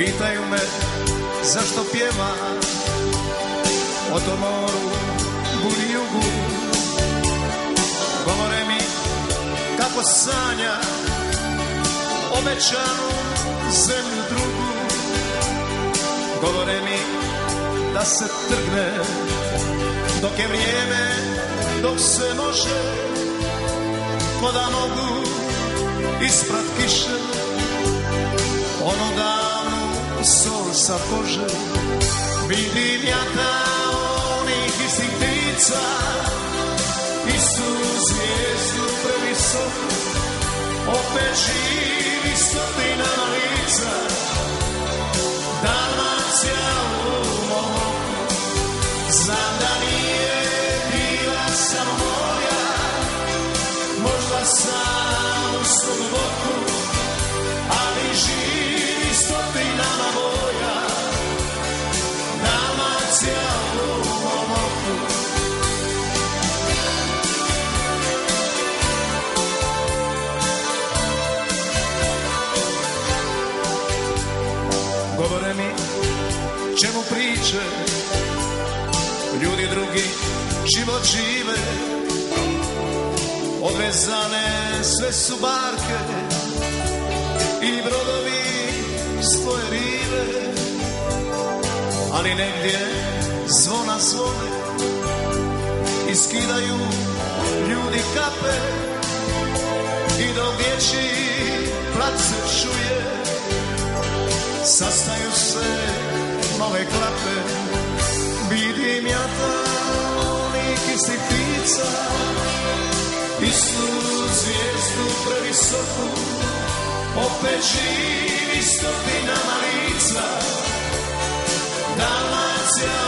Pitaju me zašto pjevam o tom moru, buri jugu. Govore mi kako sanja obećanu zemlju drugu. Govore mi da se trgne dok je vrijeme, dok se može, ko da mogu isprat kiše onu davnu sol sa kože. Vidim ja kao onih istih ptica, istu zvijezdu previsoku, opet živi stotinama lica. Dalmacija u mom oku, znam da nije bila samo moja, možda sam u svom boku, ali živi stotinama boja. Dalmacija u mom oku. Govore mi čemu priče, ljudi drugi život žive, odvezane sve su barke i brodovi svoje rive, ali negdje zvona zvone i skidaju ljudi kape i dok dječji plač se čuje, sastaju se nove klape. Vidim ja tamo onih istih ptica, istu zvijezdu previsoku, opet živi stotinama lica. Dalmacija